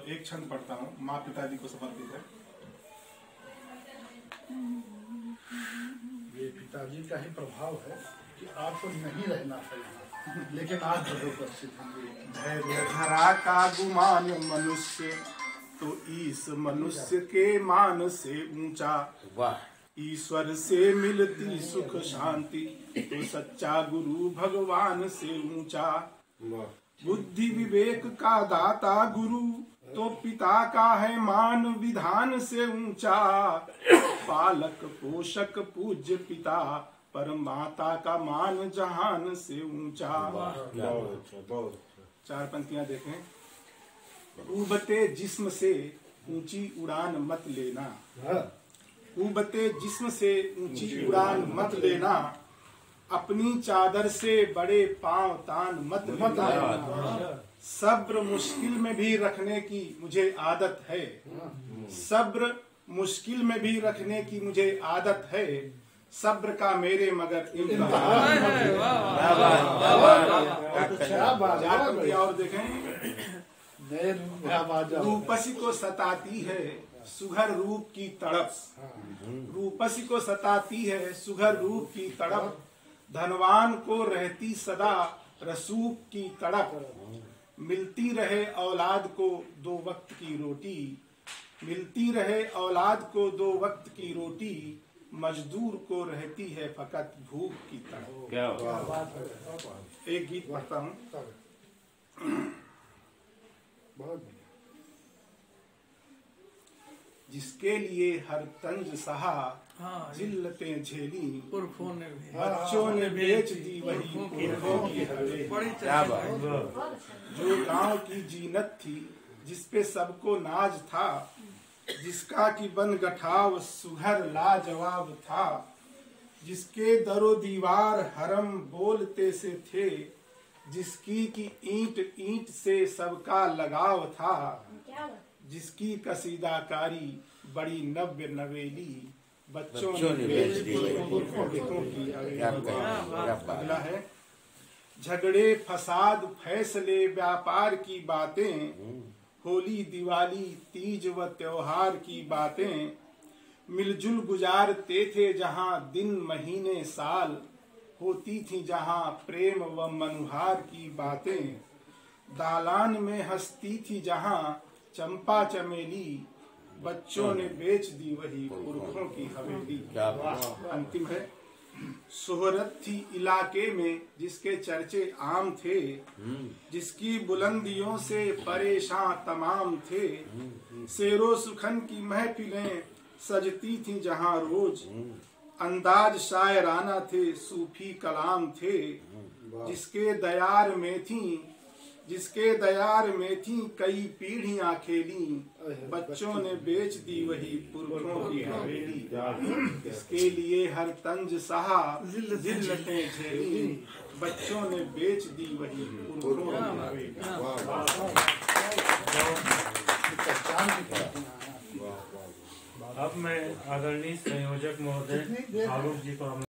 एक छंद पढ़ता हूँ, माँ पिताजी को समर्पित है। ये पिताजी का ही प्रभाव है कि आपको नहीं रहना था यहाँ, लेकिन आज जो उपस्थित होंगे। धैर्य धरा का गुमान मनुष्य तो ईश मनुष्य के मान से ऊंचा। ईश्वर से मिलती सुख शांति तो सच्चा गुरु भगवान से ऊंचा। बुद्धि विवेक का दाता गुरु तो पिता का है मान विधान से ऊंचा। पालक पोषक पूज्य पिता पर माता का मान जहान से ऊंचा। चार पंक्तियां देखें। उबते जिस्म से ऊंची उड़ान मत लेना। उबते जिस्म से ऊंची उड़ान मत लेना। अपनी चादर से बड़े पांव तान मत लेना। सब्र मुश्किल में भी रखने की मुझे आदत है। सब्र मुश्किल में भी रखने की मुझे आदत है। सब्र का मेरे मगर इम्तिहान और देखें। रूपसी को सताती है सुघर रूप की तड़प। रूपसी को सताती है सुघर रूप की तड़प। धनवान को रहती सदा रसूख की तड़प। मिलती रहे औलाद को दो वक्त की रोटी। मिलती रहे औलाद को दो वक्त की रोटी। मजदूर को रहती है फकत भूख की तड़प। एक गीत पढ़ता हूँ। जिसके लिए हर तंज सहा जिल्लतें झेली। बच्चों ने बेच दी वही पुरखों की हवेली। जो गांव की जीनत थी जिसपे सबको नाज था। जिसका की बन गठाव सुघर लाजवाब था। जिसके दरो दीवार हरम बोलते से थे। जिसकी की ईंट ईंट से सबका लगाव था। जिसकी कसीदाकारी बड़ी नव्य नवेली। बच्चों ने बेच दी पुरखों की हवेली। अगला है। झगड़े फसाद फैसले व्यापार की बातें। होली दिवाली तीज व त्योहार की बातें। मिलजुल गुजारते थे जहाँ दिन महीने साल। होती थी जहाँ प्रेम व मनुहार की बातें। दालान में हंसती थी जहाँ चंपा चमेली। बच्चों ने बेच दी वही पुरखों की हवेली। अंतिम है। शोहरत थी इलाके में जिसके चर्चे आम थे। जिसकी बुलंदियों से परेशान तमाम थे। शेरो सुखन की महफिलें सजती थी जहां रोज। अंदाज शायराना थे सूफी कलाम थे। जिसके दयार में थी कई पीढ़ियां खेली। बच्चों ने बेच दी वही पुरखों की हवेली। इसके लिए हर तंज सहा जिल्लतें झेली। बच्चों ने बेच दी वही पुरखों की हवेली। अब मैं आदरणीय संयोजक महोदय फारूक जी को